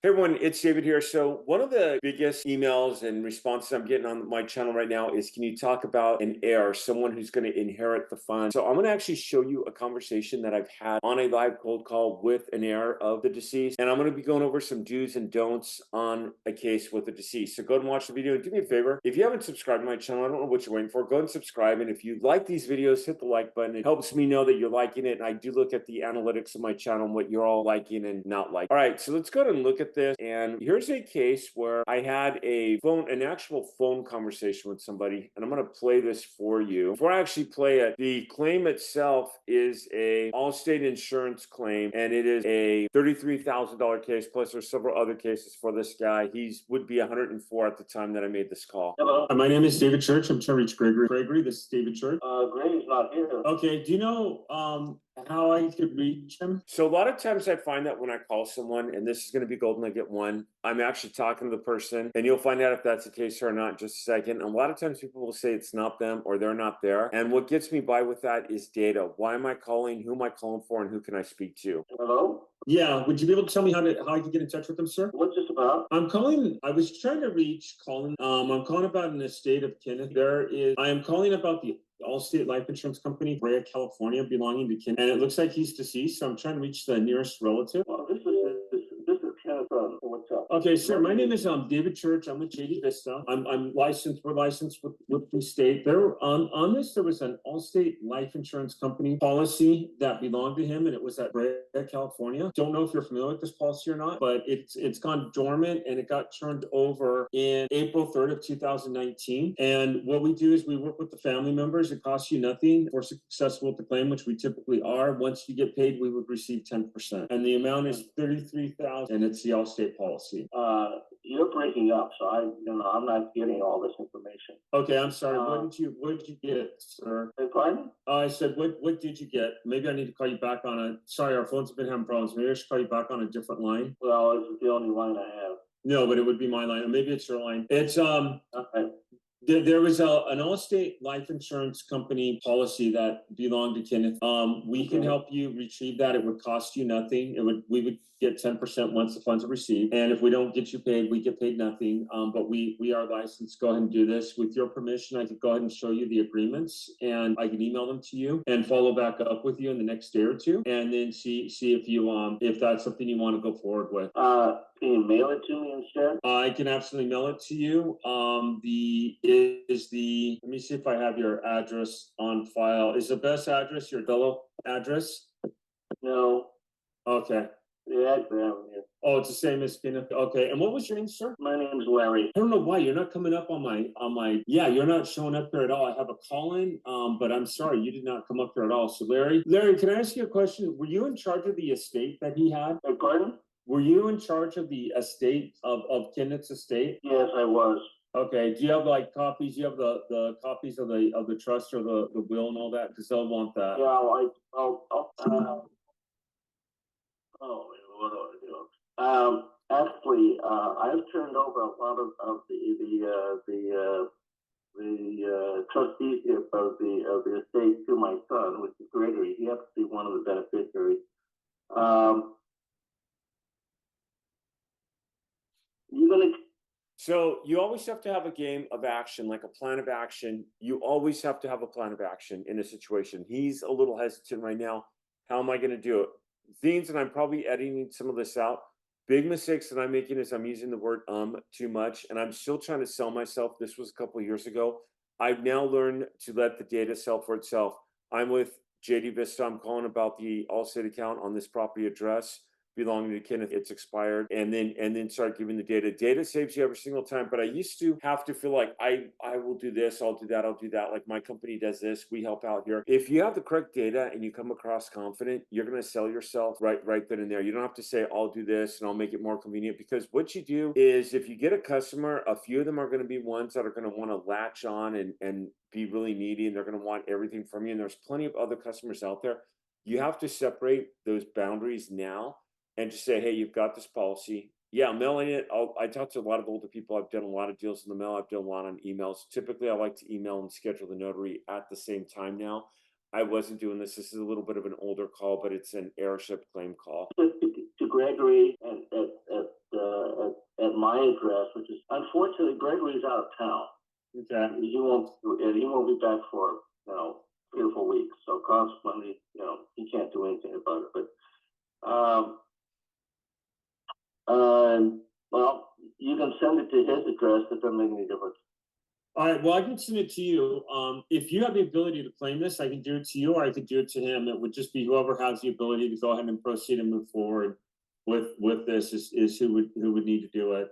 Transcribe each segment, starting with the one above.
Hey everyone, it's David here. So one of the biggest emails and responses I'm getting on my channel right now is, can you talk about an heir, someone who's going to inherit the fund? So I'm going to actually show you a conversation that I've had on a live cold call with an heir of the deceased. And I'm going to be going over some do's and don'ts on a case with the deceased. So go ahead and watch the video. And do me a favor, if you haven't subscribed to my channel, I don't know what you're waiting for, go ahead and subscribe. And if you like these videos, hit the like button. It helps me know that you're liking it. And I do look at the analytics of my channel and what you're all liking and not liking. All right, so let's go ahead and look at this. And here's a case where I had an actual phone conversation with somebody, and I'm going to play this for you. Before I actually play it, the claim itself is a Allstate insurance claim, and it is a $33,000 case. Plus, there's several other cases for this guy. Would be 104 at the time that I made this call. Hello. My name is David Church. I'm trying to reach Gregory. Gregory, this is David Church. Grady's not here. Okay. Do you know how I could reach him? So a lot of times I find that when I call someone, and this is going to be golden nugget one, I'm actually talking to the person, and you'll find out if that's the case or not in just a second. And a lot of times people will say it's not them or they're not there. And what gets me by with that is data. Why am I calling? Who am I calling for? And who can I speak to? Hello? Yeah. Would you be able to tell me how I can get in touch with him, sir? What's this about? I'm calling. I was trying to reach Colin. I'm calling about an estate of Kenneth. I am calling about the Allstate Life Insurance Company, Brea, California, belonging to Kenneth. And it looks like he's deceased, so I'm trying to reach the nearest relative. Well, this is Kenneth. What's up? Okay, sir. My name is David Church. I'm with JD Vista. I'm licensed. We're licensed with the state. There on this, there was an Allstate Life Insurance Company policy that belonged to him, and it was at Brea, California. Don't know if you're familiar with this policy or not, but it's gone dormant, and it got turned over in April 3rd of 2019. And what we do is we work with the family members. It costs you nothing. If we're successful with the claim, which we typically are, once you get paid, we would receive 10%, and the amount is $33,000, and it's the Allstate policy. You're breaking up, so I'm not getting all this information. Okay, I'm sorry. What did you get, sir? Pardon? I said, what did you get? Maybe I need to call you back on a. Sorry, our phones have been having problems. Maybe I should call you back on a different line. Well, this is the only line I have. No, but it would be my line, or maybe it's your line. It's Okay. There was an Allstate Life Insurance Company policy that belonged to Kenneth. We can help you retrieve that. It would cost you nothing. We would get 10% once the funds are received. And if we don't get you paid, we get paid nothing. But we are licensed. Go ahead and do this. With your permission, I could go ahead and show you the agreements, and I can email them to you and follow back up with you in the next day or two, and then see if you if that's something you want to go forward with. Can you mail it to me instead? I can absolutely mail it to you. Let me see if I have your address on file. Is the best address your Dello address? No. Okay. The address here. Oh, it's the same as Kenneth. Okay. And what was your name, sir? My name's Larry. I don't know why you're not coming up on my. Yeah, you're not showing up here at all. I have a call in, but I'm sorry, you did not come up here at all. So Larry, can I ask you a question? Were you in charge of the estate that he had? Pardon? Were you in charge of the estate of Kenneth's estate? Yes, I was. Okay. Do you have copies? Do you have the copies of the trust or the will and all that? Because they'll want that. Yeah, what do I do? Actually, I've turned over a lot of the trusteeship of the estate to my son, which is Gregory. He happens to be one of the beneficiaries. So you always have to have a game of action, like a plan of action. You always have to have a plan of action in a situation. He's a little hesitant right now. How am I going to do it? Things, and I'm probably editing some of this out. Big mistakes that I'm making is I'm using the word too much, and I'm still trying to sell myself. This was a couple of years ago. I've now learned to let the data sell for itself. I'm with JD Vista. I'm calling about the Allstate account on this property address belonging to Kenneth. It's expired, and then start giving the data. Data saves you every single time, but I used to have to feel like I will do this, I'll do that, like my company does this, we help out here. If you have the correct data and you come across confident, you're going to sell yourself right then and there. You don't have to say I'll do this and I'll make it more convenient, because what you do is, if you get a customer, a few of them are going to be ones that are going to want to latch on and be really needy, and they're going to want everything from you, and there's plenty of other customers out there. You have to separate those boundaries now and just say, hey, you've got this policy. Yeah, mailing it. I talk to a lot of older people. I've done a lot of deals in the mail. I've done a lot on emails. Typically, I like to email and schedule the notary at the same time now. I wasn't doing this. This is a little bit of an older call, but it's an heirship claim call. To Gregory at my address, which is unfortunately Gregory's out of town. Okay. He won't be back for 3 or 4 weeks. So consequently, he can't do anything about it. But well, you can send it to his address. It doesn't make any difference. All right, well, I can send it to you. If you have the ability to claim this, I can do it to you, or I could do it to him. It would just be whoever has the ability to go ahead and proceed and move forward with this is who would need to do it.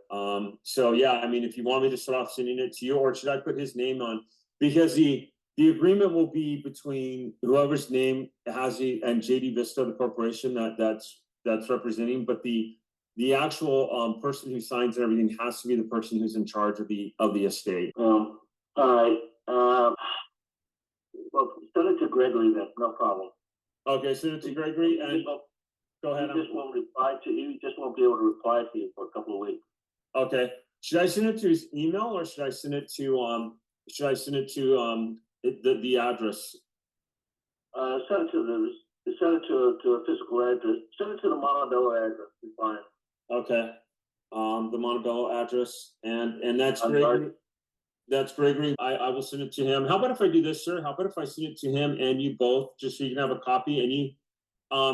So yeah, I mean, if you want me to start off sending it to you, or should I put his name on? Because the agreement will be between whoever's name has and JD Vista, the corporation that's representing, but the actual person who signs and everything has to be the person who's in charge of the estate. All right. Well, send it to Gregory then. No problem. Okay, send it to Gregory and go ahead. He just won't reply to you. He just won't be able to reply to you for a couple of weeks. Okay. Should I send it to his email, or should I send it to the address? Send it to a physical address. Send it to the Montebello address. Be fine. Okay. The Montebello address, and that's Gregory. That's Gregory. I will send it to him. How about if I do this, sir? How about if I send it to him and you both, just so you can have a copy, and you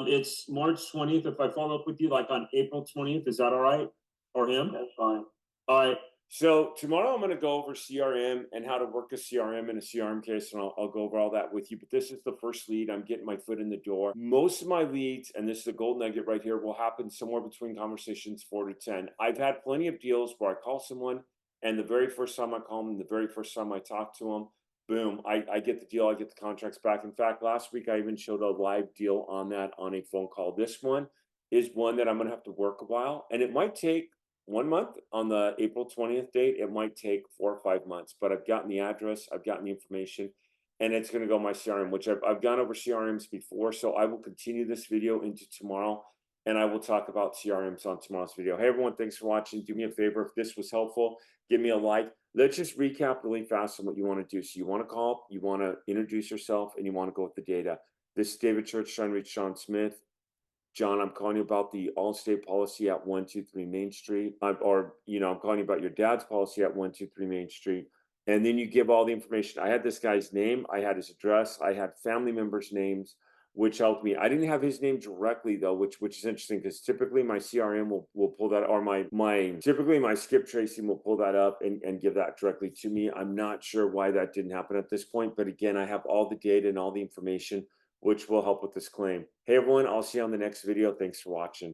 it's March 20th. If I follow up with you like on April 20th, is that all right? Or him? That's fine. All right. So tomorrow I'm going to go over CRM and how to work a CRM in a CRM case, and I'll go over all that with you. But this is the first lead. I'm getting my foot in the door. Most of my leads, and this is the gold nugget right here, will happen somewhere between conversations 4 to 10. I've had plenty of deals where I call someone, and the very first time I call them, the very first time I talk to them, boom, I get the deal, I get the contracts back. In fact, last week I even showed a live deal on that on a phone call. This one is one that I'm going to have to work a while, and it might take 1 month on the April 20th date. It might take 4 or 5 months, but I've gotten the address, I've gotten the information, and it's going to go my CRM, which I've gone over CRMs before. So I will continue this video into tomorrow, and I will talk about CRMs on tomorrow's video. Hey everyone, thanks for watching. Do me a favor, if this was helpful, give me a like. Let's just recap really fast on what you want to do. So you want to call, you want to introduce yourself, and you want to go with the data. This is David Church, trying to reach Sean Smith. John, I'm calling you about the Allstate policy at 123 Main Street, I'm calling you about your dad's policy at 123 Main Street. And then you give all the information. I had this guy's name, I had his address, I had family members' names, which helped me. I didn't have his name directly though, which is interesting, because typically my CRM will pull that, or typically my skip tracing will pull that up and give that directly to me. I'm not sure why that didn't happen at this point, but again, I have all the data and all the information, which will help with this claim. Hey everyone, I'll see you on the next video. Thanks for watching.